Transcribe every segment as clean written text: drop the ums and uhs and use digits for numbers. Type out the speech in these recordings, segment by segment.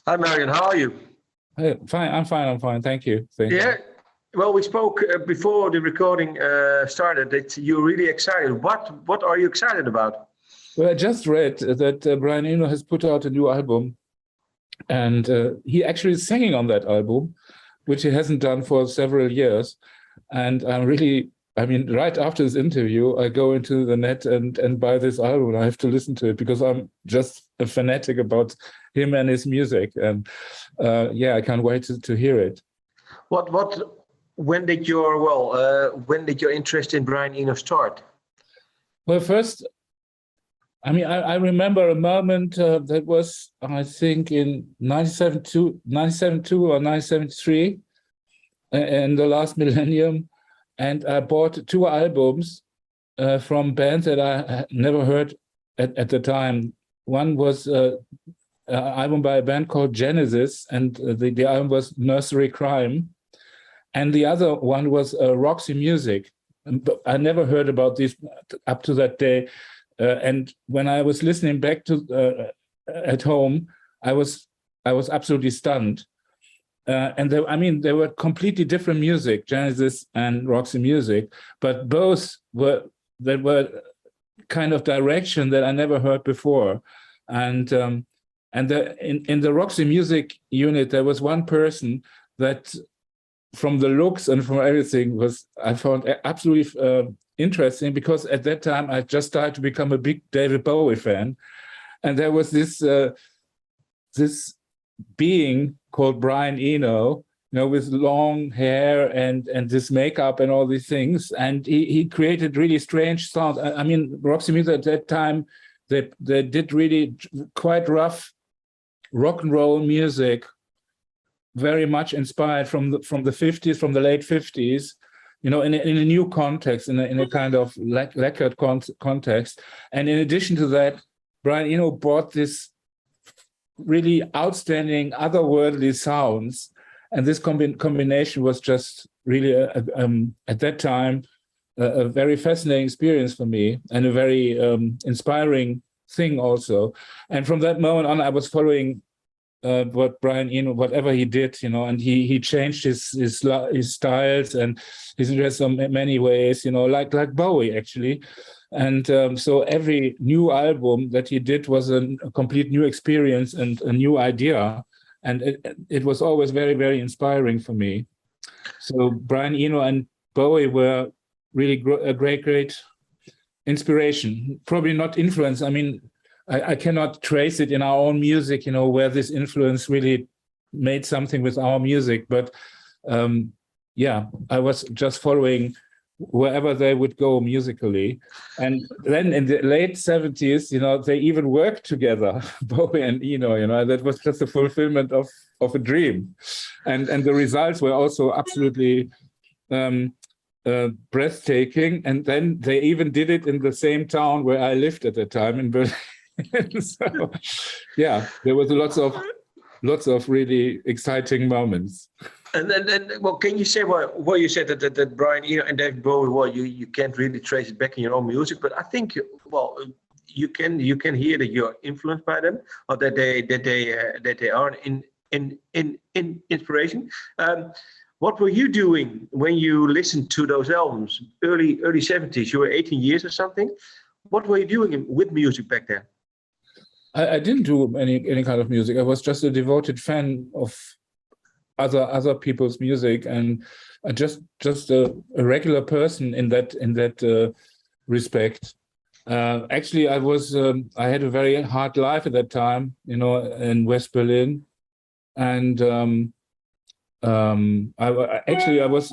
Hi, Marian. How are you? Hey, fine. I'm fine. I'm fine. Thank you. Thank you. Yeah. Well, we spoke before the recording started that you're really excited. What are you excited about? Well, I just read that Brian Eno has put out a new album, and he actually is singing on that album, which he hasn't done for several years. And I'm really, I mean, right after this interview, I go into the net and buy this album. I have to listen to it because I'm just a fanatic about him and his music. And yeah, I can't wait to hear it. When did your interest in Brian Eno start? Well, first, I mean, I remember a moment that was, I think, in 1972 or 1973, in the last millennium, and I bought two albums from bands that I had never heard at the time. One was an album by a band called Genesis, and the album was Nursery Crime. And the other one was Roxy Music. But I never heard about this up to that day. And when I was listening back to at home, I was absolutely stunned. And they were completely different music, Genesis and Roxy Music, but both were kind of direction that I never heard before. And in the Roxy Music unit, there was one person that, from the looks and from everything, I found absolutely interesting, because at that time I just started to become a big David Bowie fan, and there was this being called Brian Eno, with long hair and this makeup and all these things, and he created really strange sounds. I mean, Roxy Music at that time, they did really quite rough rock and roll music, very much inspired from the 50s, from the late 50s, in a new context, in a kind of lacquered context. And in addition to that, Brian Eno brought this really outstanding otherworldly sounds, and this combination was just really at that time a very fascinating experience for me, and a very inspiring thing also. And from that moment on, I was following what Brian Eno, whatever he did, and he changed his styles and his interests in many ways, like Bowie actually. And so every new album that he did was a complete new experience and a new idea, and it was always very, very inspiring for me. So Brian Eno and Bowie were really a great inspiration. Probably not influence. I mean, I cannot trace it in our own music, where this influence really made something with our music. But yeah, I was just following wherever they would go musically. And then in the late 70s, they even worked together, Bowie and Eno, that was just a fulfillment of a dream. And the results were also absolutely breathtaking. And then they even did it in the same town where I lived at the time, in Berlin. So, yeah, there was lots of really exciting moments. And then, well, can you say what you said that Brian Eno and David Bowie? Well, you can't really trace it back in your own music, but I think, well, you can hear that you're influenced by them, or that they are in inspiration. What were you doing when you listened to those albums? Early 70s. You were 18 years or something. What were you doing with music back then? I didn't do any kind of music. I was just a devoted fan of other people's music, and just a regular person in that respect. Actually, I had a very hard life at that time, in West Berlin, and I was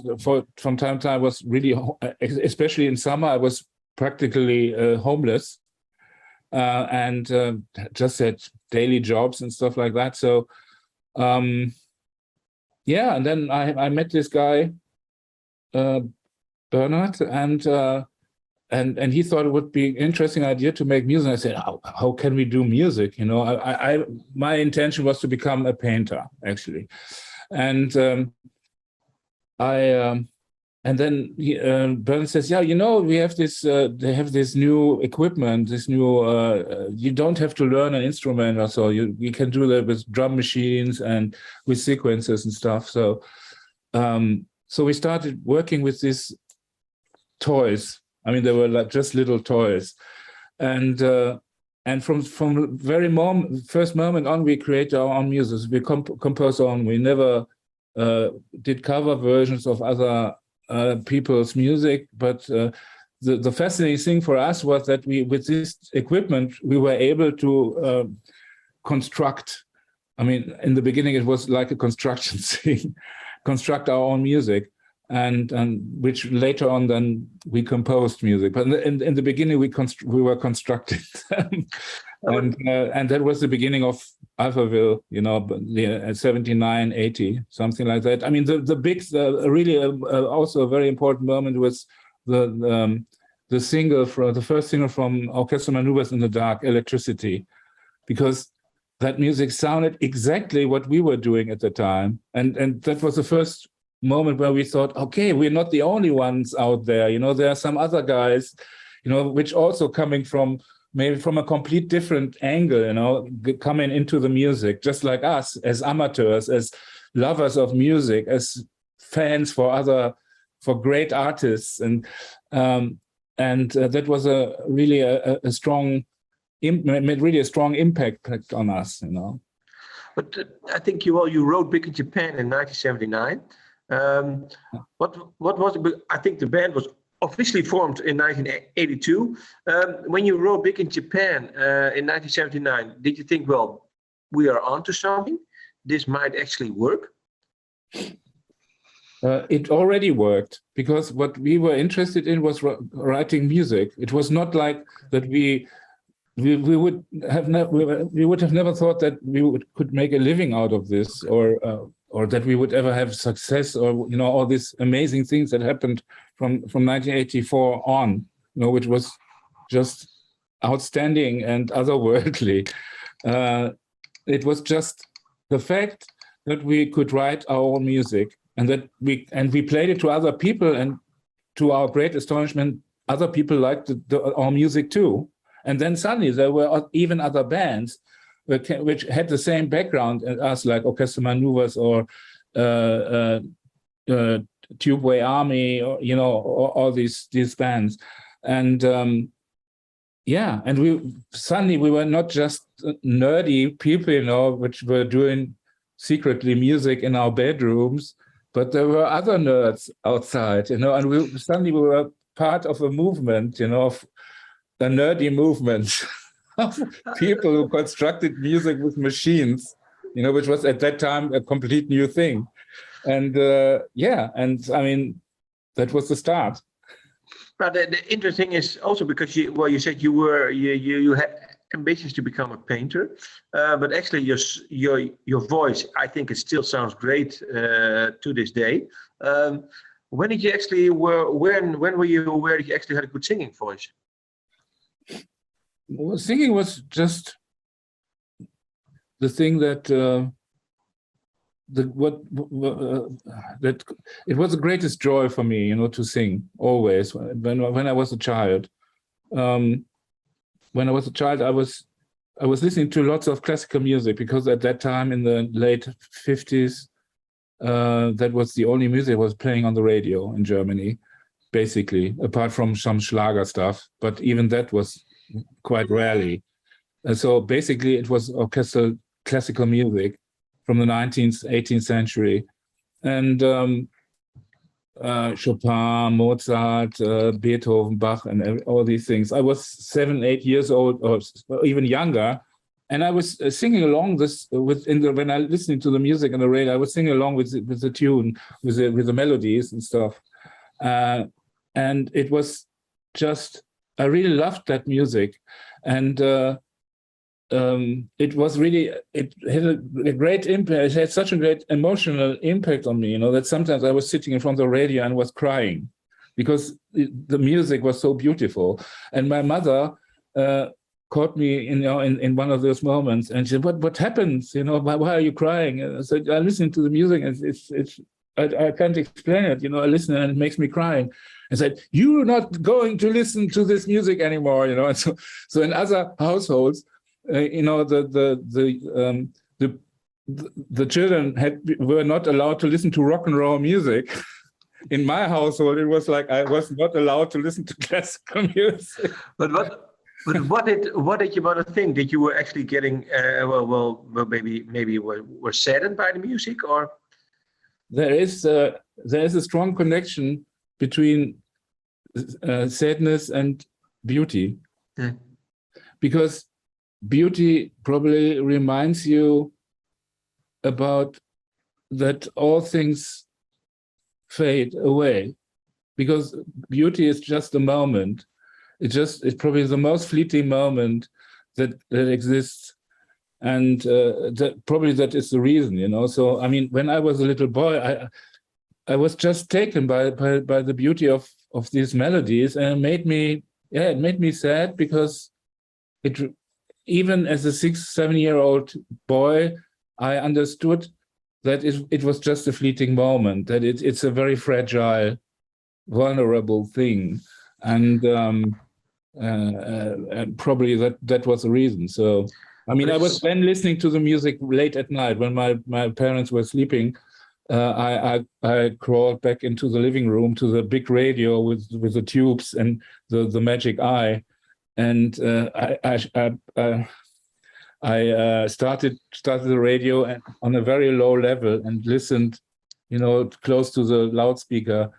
from time to time I was really, especially in summer, I was practically homeless. And just had daily jobs and stuff like that. So, yeah, and then I met this guy, Bernard, and he thought it would be an interesting idea to make music. I said, how can we do music? My intention was to become a painter, actually, and then Bernd says, yeah, you know, we have this, they have this new equipment, this new, you don't have to learn an instrument or so. You can do that with drum machines and with sequences and stuff. So, so we started working with these toys. I mean, they were like just little toys. And from very first moment on, we create our own music. We compose our own. We never did cover versions of other people's music, but the fascinating thing for us was that with this equipment, we were able to construct. I mean, in the beginning, it was like a construction thing, construct our own music, and which later on then we composed music. But in the beginning, we were constructing them. And that was the beginning of Alphaville, you know, 79, 80, something like that. I mean, the big, really also a very important moment was the single the first single from Orchestra Maneuvers in the Dark, Electricity, because that music sounded exactly what we were doing at the time, and that was the first moment where we thought, okay, we're not the only ones out there. You know, there are some other guys, you know, which also coming from maybe from a complete different angle, you know, coming into the music, just like us as amateurs, as lovers of music, as fans for great artists. And that was really a strong, made really a strong impact on us, you know. But I think you wrote big in Japan in 1979. What was I think the band was officially formed in 1982. When you wrote big in Japan in 1979, did you think, well, we are onto something? This might actually work? It already worked, because what we were interested in was writing music. It was not like that we would have never thought that we could make a living out of this, or that we would ever have success, or, you know, all these amazing things that happened from 1984 on, you know, which was just outstanding and otherworldly. It was just the fact that we could write our own music, and that we played it to other people, and to our great astonishment, other people liked our music too. And then suddenly there were even other bands which had the same background as us, like Orchestra Maneuvers or Tubeway Army, or, you know, all these bands. And yeah, and we were not just nerdy people, you know, which were doing secretly music in our bedrooms, but there were other nerds outside, you know, and suddenly we were part of a movement, you know, of a nerdy movement of people who constructed music with machines, you know, which was at that time a complete new thing. And yeah, and I mean, that was the start. But the interesting is also because you said you had ambitions to become a painter, but actually your voice, I think it still sounds great to this day. When did you actually when were you aware that you actually had a good singing voice? Well, singing was just the thing that that it was the greatest joy for me, you know, to sing always. When I was a child, I was listening to lots of classical music, because at that time in the late 50s, that was the only music that was playing on the radio in Germany, basically, apart from some Schlager stuff. But even that was quite rarely. So basically it was orchestral classical music from the 19th, 18th century. And Chopin, Mozart, Beethoven, Bach, and all these things. I was 7, 8 years old, or even younger, and I was singing along when I listening to the music on the radio. I was singing along with the tune, with the melodies and stuff, and it was just, I really loved that music, and it was really, it had a great impact. It had such a great emotional impact on me, you know, that sometimes I was sitting in front of the radio and was crying because the music was so beautiful. And my mother caught me, in one of those moments, and she said, "What happens? You know, why are you crying?" And I said, "I'm listening to the music, and I can't explain it. You know, I listen and it makes me crying. And said, "You're not going to listen to this music anymore." You know, and so in other households, you know, the children were not allowed to listen to rock and roll music. In my household, it was like I was not allowed to listen to classical music. But what did your mother think? That you were actually getting maybe you were saddened by the music, or there is a strong connection between sadness and beauty, because beauty probably reminds you about that all things fade away, because beauty is just a moment. It's probably the most fleeting moment that exists, and that is the reason, you know. So I mean, when I was a little boy, I was just taken by the beauty of these melodies, and it made me sad, because even as a 6-7-year-old boy, I understood that it was just a fleeting moment, that it's a very fragile, vulnerable thing, and probably that was the reason. So, I mean, I was then listening to the music late at night when my parents were sleeping. I crawled back into the living room to the big radio with the tubes and the magic eye, and I started the radio on a very low level and listened, you know, close to the loudspeaker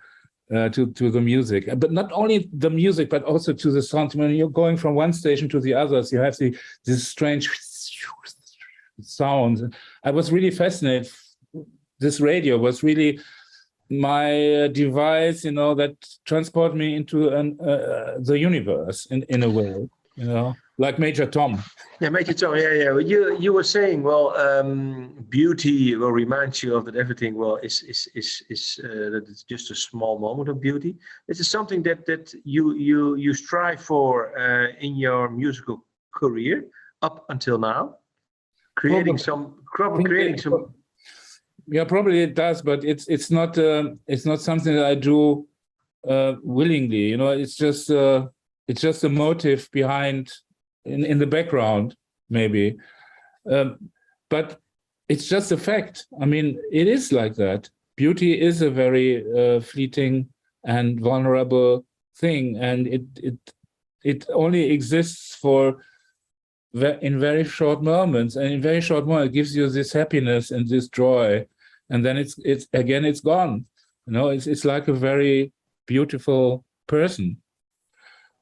to the music. But not only the music, but also to the sound. When you're going from one station to the others, you have this strange sounds. I was really fascinated. This radio was really my device, you know, that transport me into the universe in a way, you know, like Major Tom. Yeah, Major Tom. Yeah. Well, you were saying, well, beauty will remind you of that everything. Well, is that it's just a small moment of beauty. This is something that you strive for in your musical career up until now, creating some. Yeah, probably it does, but it's not something that I do willingly. You know, it's just a motive behind, in the background, maybe. But it's just a fact. I mean, it is like that. Beauty is a very fleeting and vulnerable thing, and it only exists in very short moments, and in very short moments it gives you this happiness and this joy, and then it's gone. You know, it's like a very beautiful person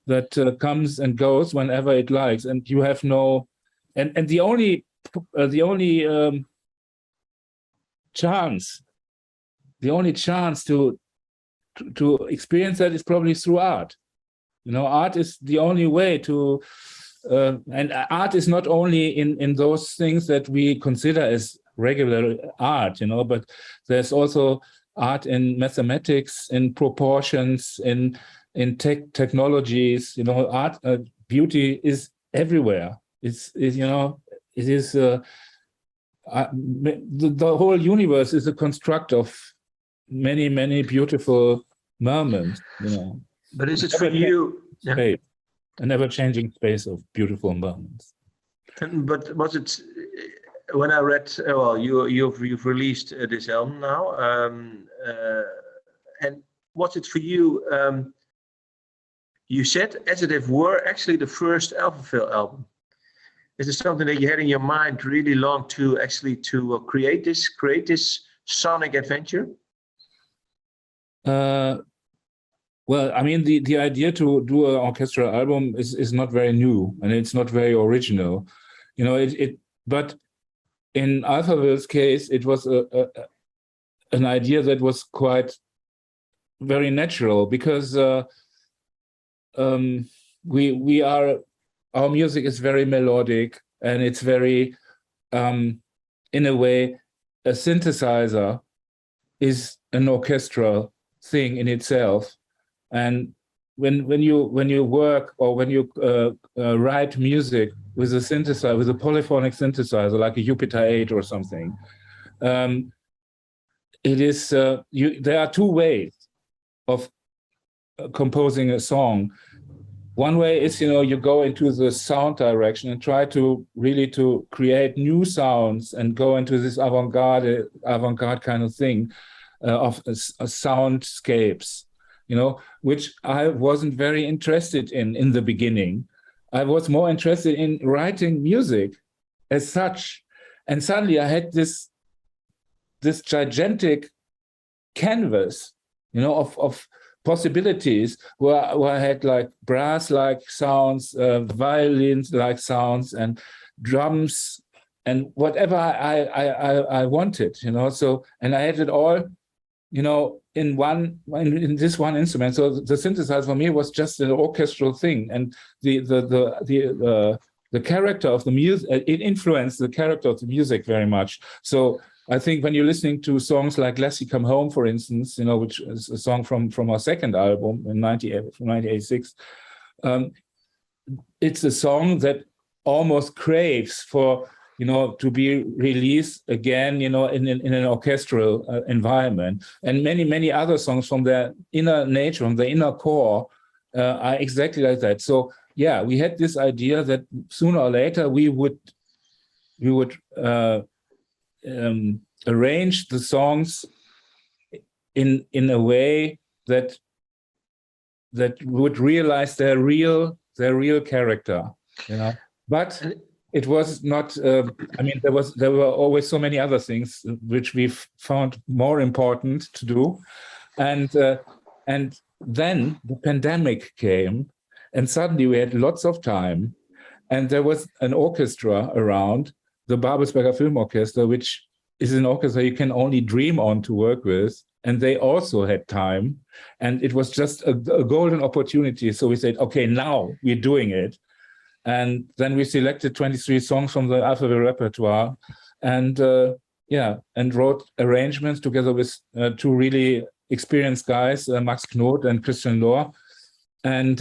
that comes and goes whenever it likes, and you have no, and the only chance to experience that is probably through art. You know, art is the only way to, and art is not only in those things that we consider as regular art, you know, but there's also art in mathematics, in proportions, in technologies. You know, art, beauty is everywhere. Is you know, it is the whole universe is a construct of many beautiful moments. You know, but is it for you? Yeah. A never-changing space of beautiful moments. But was it, when I read, well, you've released this album now, and was it for you? You said, as it if were actually the first Alphaville album. Is it something that you had in your mind really long to actually create this sonic adventure? Well, I mean, the idea to do an orchestral album is not very new, and it's not very original, you know. But in Alphaville's case, it was an idea that was quite very natural, because our music is very melodic, and it's very, in a way, a synthesizer is an orchestral thing in itself. And when you work, or when you write music with a synthesizer, with a polyphonic synthesizer like a Jupiter 8 or something, it is there are two ways of composing a song. One way is, you go into the sound direction and try to really to create new sounds and go into this avant-garde kind of thing of soundscapes, which I wasn't very interested in the beginning. I was more interested in writing music as such. And suddenly I had this gigantic canvas, of possibilities where I had like brass-like sounds, violins-like sounds, and drums, and whatever I wanted, So, and I had it all, in this one instrument. So the synthesizer for me was just an orchestral thing, and the character of the music, it influenced the character of the music very much. So I think when you're listening to songs like Lassie Come Home, for instance, which is a song from our second album in 1986, it's a song that almost craves for, to be released again, in an orchestral environment. And many, many other songs from their inner nature, from the inner core, are exactly like that. So yeah, we had this idea that sooner or later we would arrange the songs in a way that would realize their real character, But it was not. There were always so many other things which we found more important to do, and then the pandemic came, and suddenly we had lots of time, and there was an orchestra around, the Babelsberger Film Orchestra, which is an orchestra you can only dream on to work with, and they also had time, and it was just a golden opportunity. So we said, okay, now we're doing it, and then we selected 23 songs from the Alphaville repertoire, and and wrote arrangements together with two really experienced guys, Max Knoth and Christian Lohr, and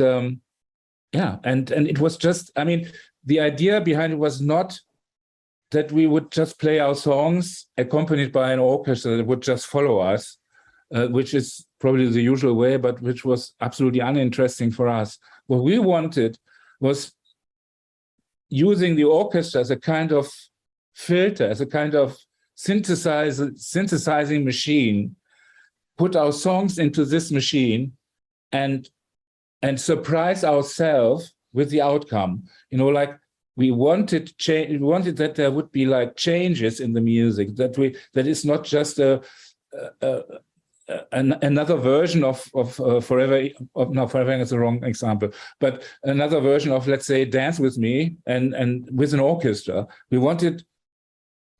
and it was just, the idea behind it was not that we would just play our songs accompanied by an orchestra that would just follow us, which is probably the usual way, but which was absolutely uninteresting for us. What we wanted was using the orchestra as a kind of filter, as a kind of synthesizing machine, put our songs into this machine and surprise ourselves with the outcome. We wanted that there would be like changes in the music, that it's not just another version of Forever. No, Forever is the wrong example, but another version of, let's say, Dance With Me and with an orchestra. We wanted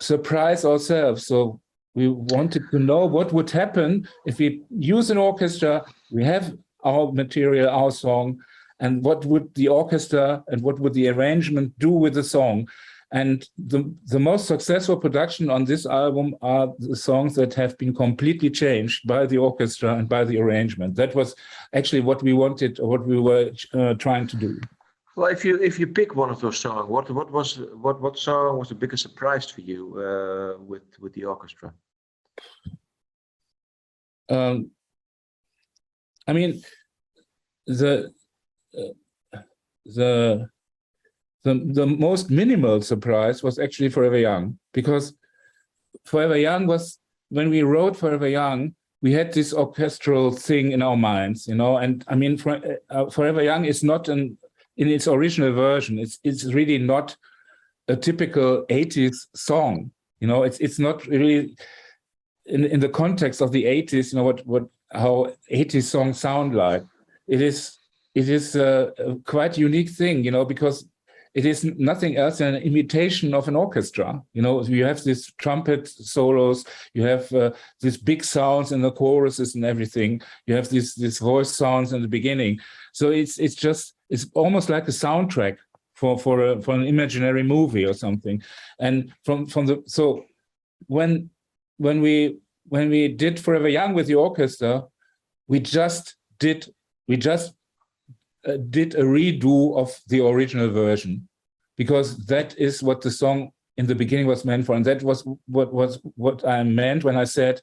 surprise ourselves. So we wanted to know what would happen if we use an orchestra. We have our material, our song, and what would the orchestra and what would the arrangement do with the song? And the most successful production on this album are the songs that have been completely changed by the orchestra and by the arrangement. That was actually what we wanted, or what we were trying to do. Well, if you pick one of those songs, what song was the biggest surprise for you with the orchestra? The most minimal surprise was actually Forever Young, because Forever Young was, when we wrote Forever Young, we had this orchestral thing in our minds, and Forever Young is not in its original version. It's really not a typical 80s song. It's not really in the context of the 80s. How 80s songs sound like. It is a quite unique thing, because it is nothing else than an imitation of an orchestra. You have these trumpet solos, you have these big sounds in the choruses and everything. You have these voice sounds in the beginning. So it's almost like a soundtrack for an imaginary movie or something. And when we did Forever Young with the orchestra, we just did a redo of the original version, because that is what the song in the beginning was meant for, and that was what I meant when I said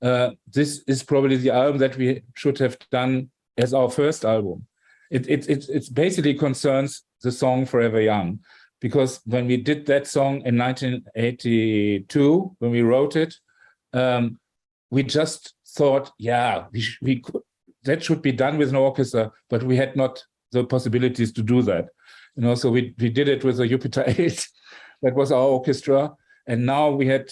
this is probably the album that we should have done as our first album. It basically concerns the song Forever Young, because when we did that song in 1982, when we wrote it, we just thought, yeah, we could, that should be done with an orchestra, but we had not the possibilities to do that. You know, so we did it with a Jupiter 8. That was our orchestra. And now we had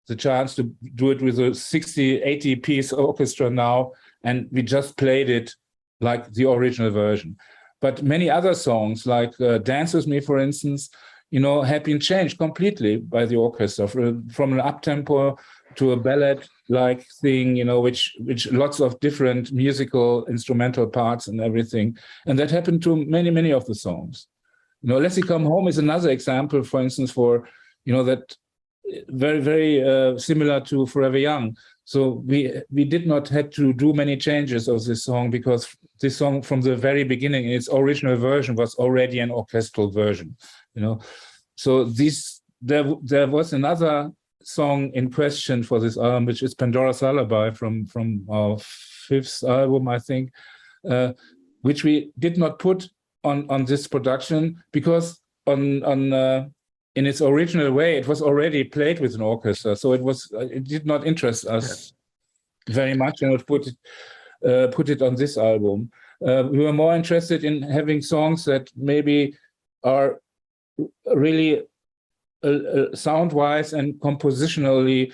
the chance to do it with a 60, 80 piece orchestra now. And we just played it like the original version. But many other songs, like Dance With Me, for instance, you know, had been changed completely by the orchestra from an up-tempo to a ballad-like thing, you know, which lots of different musical instrumental parts and everything. And that happened to many, many of the songs. You know, Let's See Come Home is another example, for instance, for, you know, that very, very similar to Forever Young. So we did not have to do many changes of this song, because this song from the very beginning, in its original version, was already an orchestral version, you know. So there was another song in question for this album, which is Pandora's Lullaby from our 5th album, I think, which we did not put on this production, because in its original way, it was already played with an orchestra, so it did not interest us very much, and put it on this album. We were more interested in having songs that maybe are really sound-wise and compositionally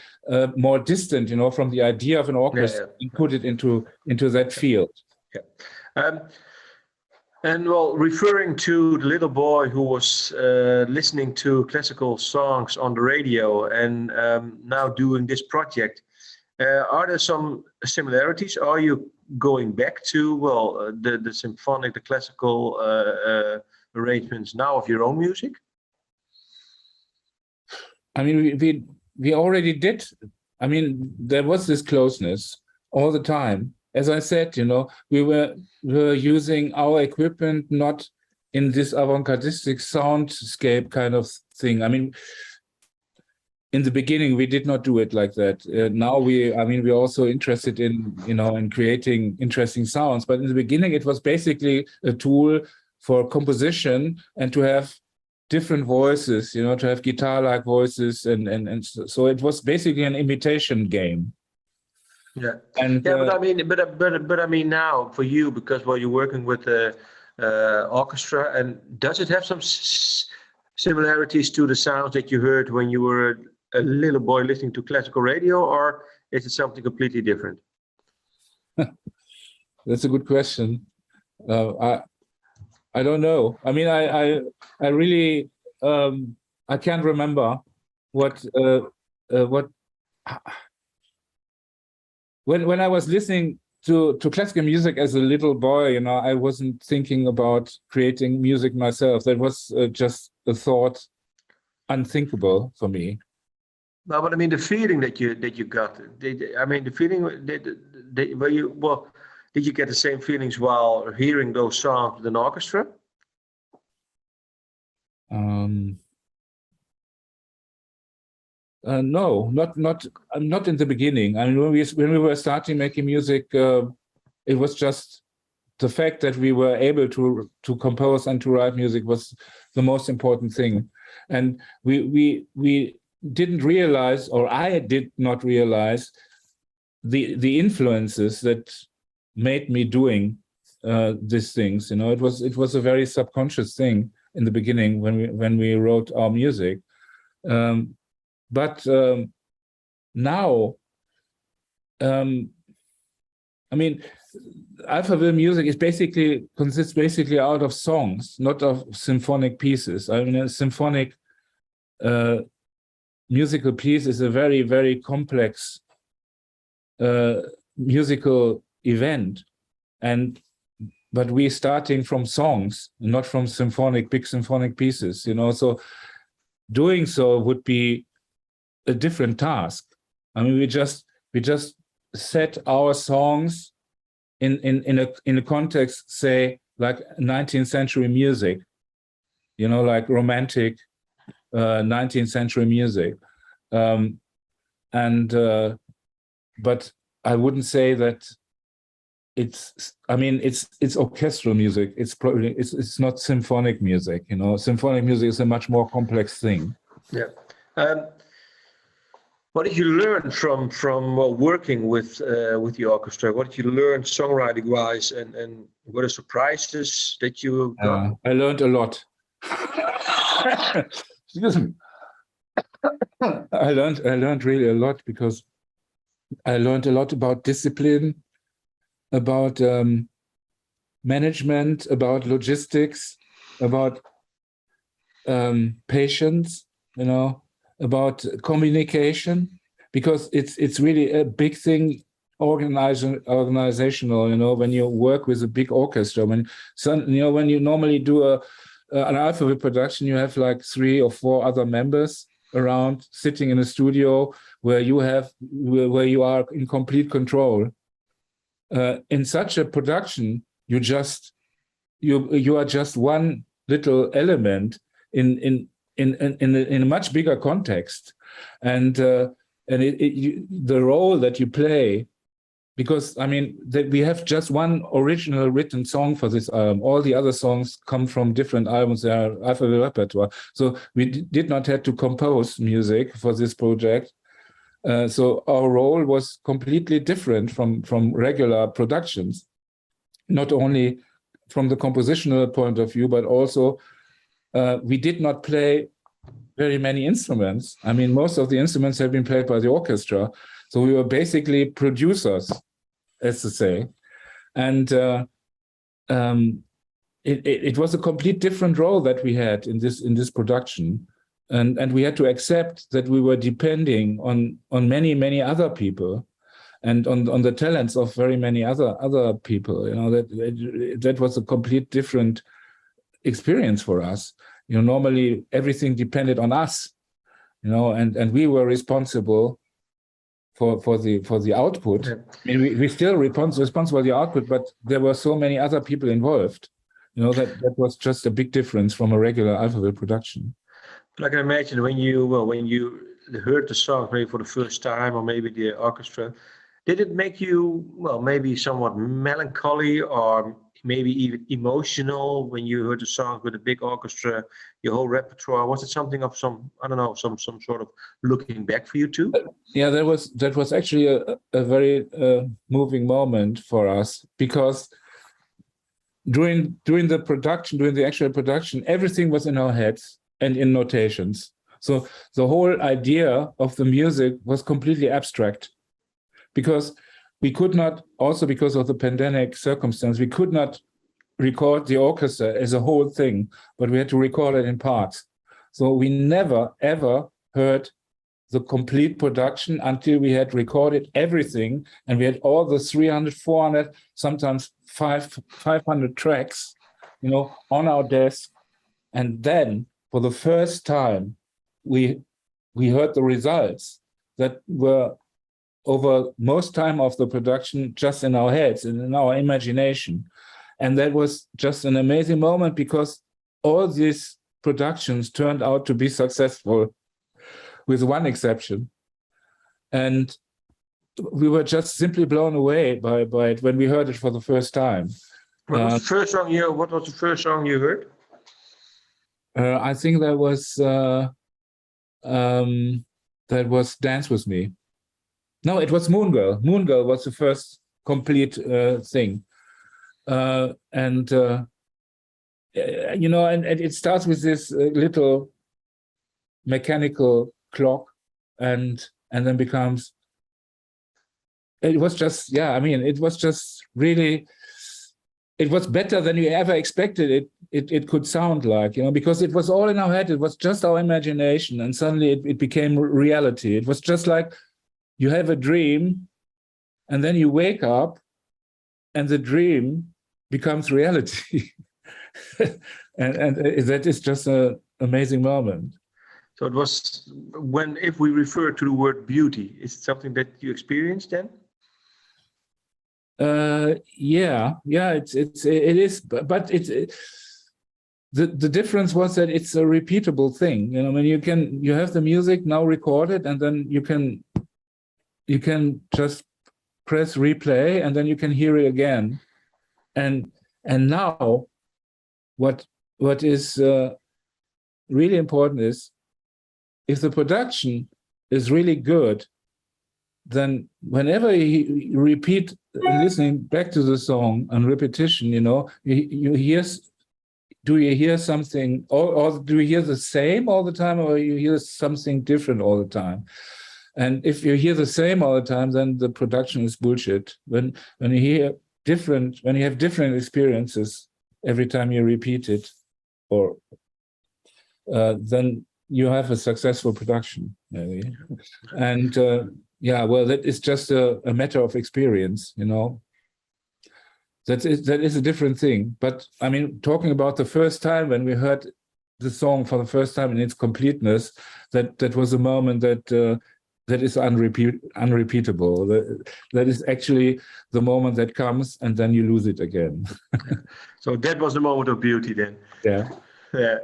more distant, you know, from the idea of an orchestra, and put it into that field. Yeah. And well, referring to the little boy who was listening to classical songs on the radio and now doing this project, are there some similarities? Are you going back to, well, the symphonic, the classical arrangements now of your own music? I mean, we already did. I mean, there was this closeness all the time. As I said, you know, we were using our equipment not in this avant-gardistic soundscape kind of thing. I mean, in the beginning, we did not do it like that. Now we're also interested in, you know, in creating interesting sounds. But in the beginning, it was basically a tool for composition and to have different voices, you know, to have guitar-like voices, and so it was basically an imitation game. Yeah, and yeah, but I mean now for you, because you're working with the orchestra, and does it have some similarities to the sounds that you heard when you were a little boy listening to classical radio, or is it something completely different? That's a good question. I don't know. I mean, I really I can't remember what. When I was listening to classical music as a little boy, you know, I wasn't thinking about creating music myself. That was just a thought unthinkable for me. No, but I mean the feeling that you got. I mean the feeling did you get the same feelings while hearing those songs with an orchestra? No, not in the beginning. I mean, when we were starting making music, it was just the fact that we were able to compose and to write music was the most important thing, and we didn't realize, or I did not realize, the influences that made me doing these things. You know, it was a very subconscious thing in the beginning when we wrote our music. But now, I mean, Alphaville music consists basically out of songs, not of symphonic pieces. I mean, a symphonic musical piece is a very, very complex musical event, but we're starting from songs, not from big symphonic pieces. You know, so doing so would be a different task. I mean, we just set our songs in a context, say, like 19th century music, you know, like romantic 19th century music, and but I wouldn't say that it's, I mean, it's orchestral music. It's probably, it's not symphonic music, you know. Symphonic music is a much more complex thing. Yeah. What did you learn from working with the orchestra? What did you learn songwriting wise, and what are surprises that you got? I learned a lot. Excuse me. I learned really a lot, because I learned a lot about discipline, about management, about logistics, about patience, you know, about communication, because it's really a big thing, organizational, you know, when you work with a big orchestra. When when you normally do an Alphaville production, you have like 3 or 4 other members around sitting in a studio where you are in complete control. In such a production, you are just one little element in a much bigger context, and the role that you play, because I mean we have just one original written song for this album. All the other songs come from different albums. They are Alphaville repertoire, so we did not have to compose music for this project. So our role was completely different from regular productions, not only from the compositional point of view, but also we did not play very many instruments. I mean, most of the instruments have been played by the orchestra. So we were basically producers, as to say. And it was a complete different role that we had in this production. And we had to accept that we were depending on many other people, and on the talents of very many other people. You know, that was a complete different experience for us. You know, normally everything depended on us, you know, and we were responsible for the output. Yeah. I mean, we still responsible for the output, but there were so many other people involved. You know, that was just a big difference from a regular Alphaville production. But I can imagine when you heard the song maybe for the first time, or maybe the orchestra, did it make you, well, maybe somewhat melancholy, or maybe even emotional when you heard the song with a big orchestra, your whole repertoire? Was it something of some, I don't know, some sort of looking back for you too? Yeah, that was actually a very moving moment for us, because during the actual production, everything was in our heads and in notations. So the whole idea of the music was completely abstract, because we could not, also because of the pandemic circumstance, we could not record the orchestra as a whole thing, but we had to record it in parts. So we never, ever heard the complete production until we had recorded everything, and we had all the 300, 400, sometimes 500 tracks, you know, on our desk. And then, for the first time, we heard the results that were over most time of the production just in our heads and in our imagination. And that was just an amazing moment, because all these productions turned out to be successful, with one exception. And we were just simply blown away by it when we heard it for the first time. What was the first song you heard? I think that was Dance With Me. No, it was Moon Girl. Moon Girl was the first complete thing. You know, and it starts with this little mechanical clock, and then becomes, it was just, yeah, I mean, it was just really, it was better than you ever expected it could sound like, you know, because it was all in our head. It was just our imagination, and suddenly it became reality. It was just like you have a dream, and then you wake up, and the dream becomes reality. and that is just an amazing moment. So it was, if we refer to the word beauty, is it something that you experienced then? Yeah, it is, but the difference was that it's a repeatable thing. You know, when you have the music now recorded, and then you can just press replay, and then you can hear it again. And now, what is really important is, if the production is really good, then whenever you repeat listening back to the song on repetition, you hear. Do you hear something, or do you hear the same all the time, or you hear something different all the time? And if you hear the same all the time, then the production is bullshit. When you have different experiences every time you repeat it, or then you have a successful production, maybe. And that is just a matter of experience, That is a different thing. But I mean, talking about the first time when we heard the song for the first time in its completeness, that was a moment that is unrepeatable. That is actually the moment that comes, and then you lose it again. So that was the moment of beauty then. Yeah. Yeah.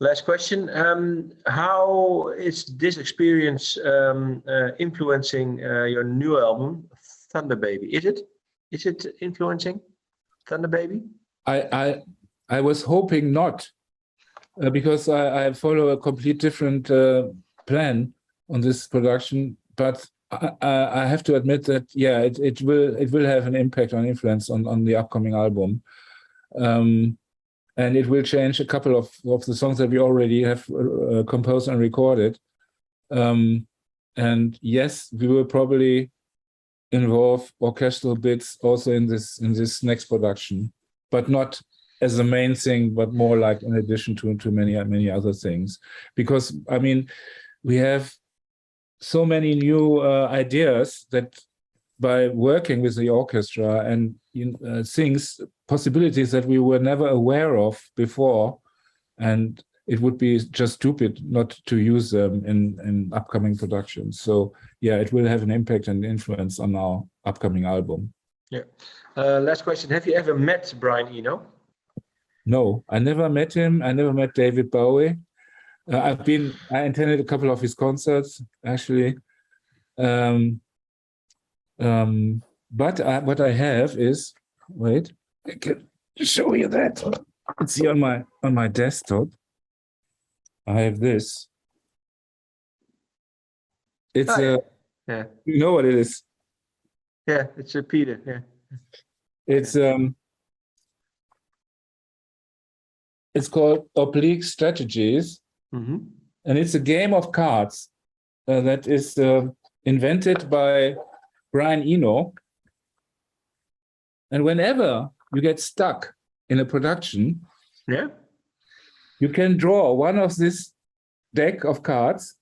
Last question. How is this experience influencing your new album, Thunderbaby? Is it influencing Thunderbaby? I was hoping not, because I follow a complete different plan on this production. But I have to admit that it will have an impact on influence on the upcoming album, and it will change a couple of the songs that we already have composed and recorded. And yes, we will probably involve orchestral bits also in this next production, but not as the main thing, but more like in addition to many other things. Because I mean, we have so many new ideas that by working with the orchestra and possibilities that we were never aware of before, and it would be just stupid not to use them in upcoming productions. So yeah, it will have an impact and influence on our upcoming album. Yeah. Last question. Have you ever met Brian Eno? No, I never met him. I never met David Bowie. I attended a couple of his concerts, actually. But what I have is, wait, I can show you that. It's here on my desktop. I have this. It's yeah. You know what it is? Yeah, it's a Peter. Yeah. It's called Oblique Strategies, mm-hmm. and it's a game of cards that is invented by Brian Eno. And whenever you get stuck in a production, you can draw one of this deck of cards,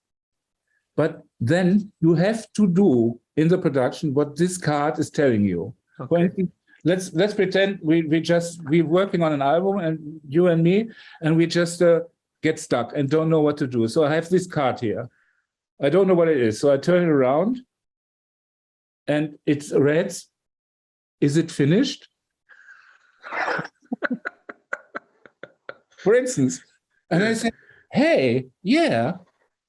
but then you have to do in the production what this card is telling you. Okay. For instance, let's pretend we're working on an album, and you and me, and we just get stuck and don't know what to do. So I have this card here. I don't know what it is. So I turn it around, and it reads, "Is it finished?" For instance. And I say, hey, yeah,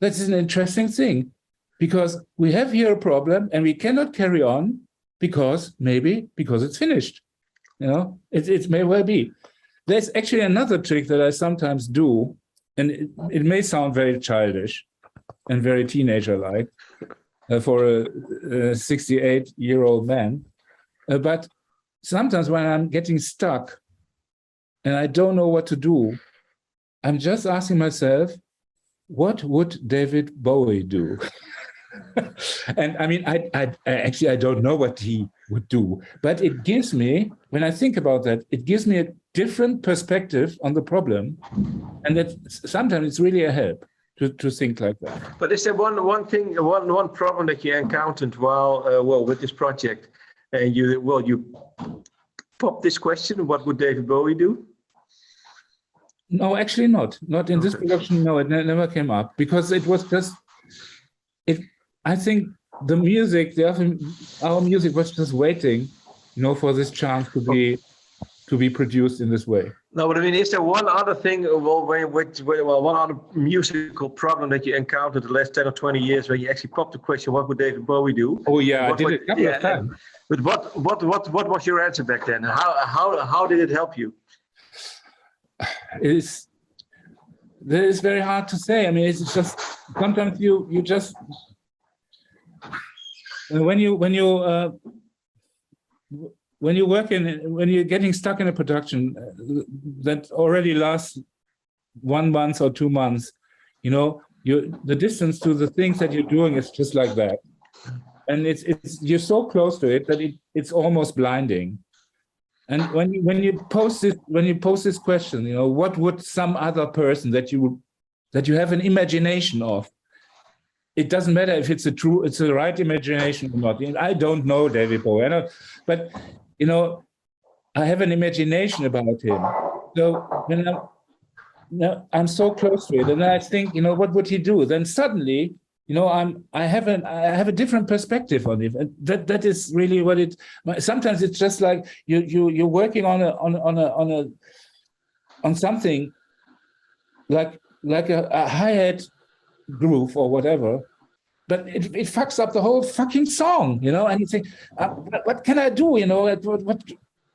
that's an interesting thing, because we have here a problem and we cannot carry on because it's finished. It may well be. There's actually another trick that I sometimes do, and it may sound very childish and very teenager-like for a 68-year-old man, but sometimes when I'm getting stuck and I don't know what to do, I'm just asking myself, what would David Bowie do? And I mean, I don't know what he would do, but it gives me, when I think about that, it gives me a different perspective on the problem, and that sometimes it's really a help to think like that. But is there one thing, one problem that you encountered while with this project, and you pop this question, what would David Bowie do? No, actually not. Not in this production. No, it never came up, because it was just it. I think the music, our music was just waiting, for this chance to be to be produced in this way. No, but I mean, is there one other thing, one other musical problem that you encountered the last 10 or 20 years where you actually popped the question, what would David Bowie do? Oh yeah, I did it a couple of times. But what was your answer back then? How did it help you? That is very hard to say. I mean, it's just sometimes you just when you're getting stuck in a production that already lasts 1 month or 2 months, the distance to the things that you're doing is just like that, and you're so close to it that it's almost blinding. And when you post this question, what would some other person that you have an imagination of? It doesn't matter if it's the right imagination or not. I don't know David Bowie, but I have an imagination about him. So I'm so close to it, and I think, what would he do? Then suddenly, I have a different perspective on it. And that is really what it. Sometimes it's just like you're working on something like a hi-hat groove or whatever, but it fucks up the whole fucking song, and you think, what can I do, what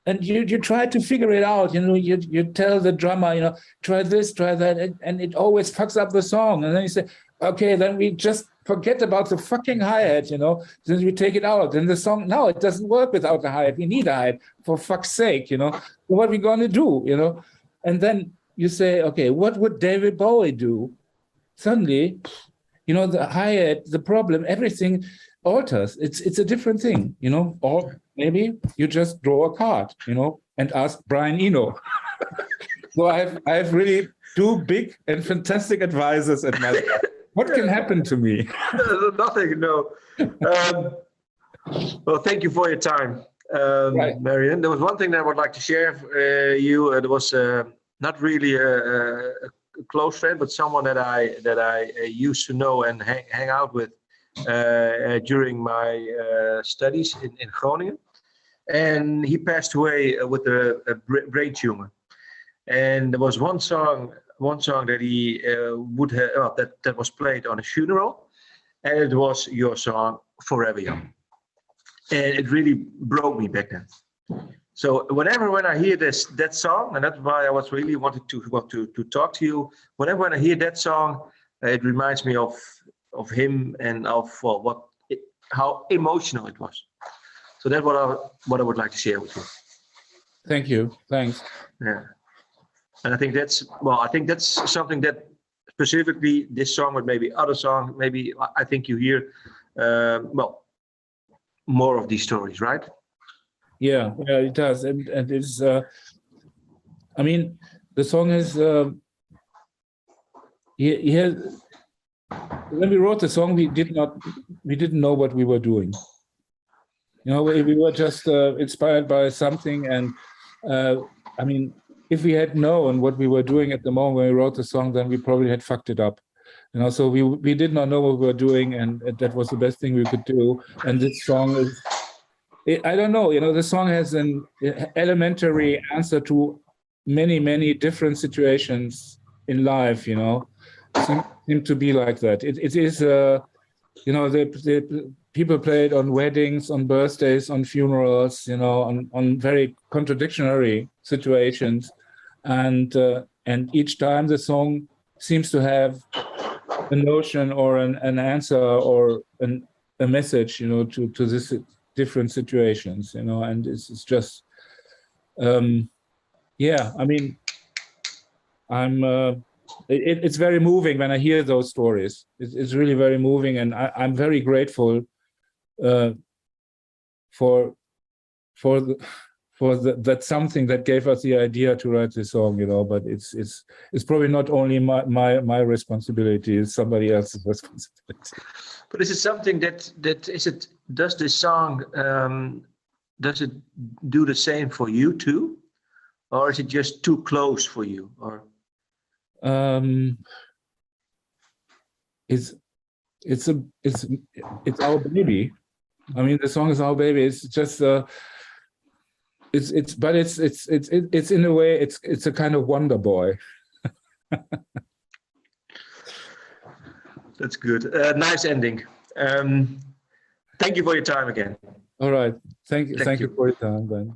and you try to figure it out, you tell the drummer, try this, try that, and it always fucks up the song, and then you say, okay, then we just forget about the fucking hi-hat, then we take it out, and the song, no, it doesn't work without the hi-hat, we need a hi-hat, for fuck's sake, what are we going to do, and then you say, okay, what would David Bowie do? Suddenly, the hi-hat, the problem, everything alters. It's a different thing, or maybe you just draw a card, and ask Brian Eno. So I have really 2 big and fantastic advisors at my side. What can happen to me? Nothing, no. Well, thank you for your time, Right. Marian. There was one thing that I would like to share with you. It was not really a close friend, but someone that I used to know and hang out with during my studies in Groningen, and he passed away with a brain tumor. And there was one song that he would have that was played on a funeral, and it was your song "Forever Young," and it really broke me back then. So when I hear that song, and that's why I was really wanted to talk to you. When I hear that song, it reminds me of him and of how emotional it was. So that's what I would like to share with you. Thank you. Thanks. Yeah, and I think that's something that specifically this song, but maybe other songs, maybe I think you hear more of these stories, right? Yeah, it does, and it's. I mean, the song is. He has. When we wrote the song, we didn't know what we were doing. We were just inspired by something, and I mean, if we had known what we were doing at the moment when we wrote the song, then we probably had fucked it up. So we did not know what we were doing, and that was the best thing we could do. And this song is. I don't know, the song has an elementary answer to many, many different situations in life, seem to be like that. It is, the people play it on weddings, on birthdays, on funerals, on very contradictory situations. And each time the song seems to have a notion or an answer or a message, to this different situations, and it's just, yeah, I mean, it's very moving when I hear those stories. It's really very moving, and I'm very grateful for that something that gave us the idea to write this song, but it's probably not only my responsibility, it's somebody else's responsibility. But is it something does this song, does it do the same for you too? Or is it just too close for you? Or it's our baby. I mean, the song is our baby. It's just it's in a way it's a kind of wonder boy. That's good. Nice ending. Thank you for your time again. All right. Thank you for your time, Ben.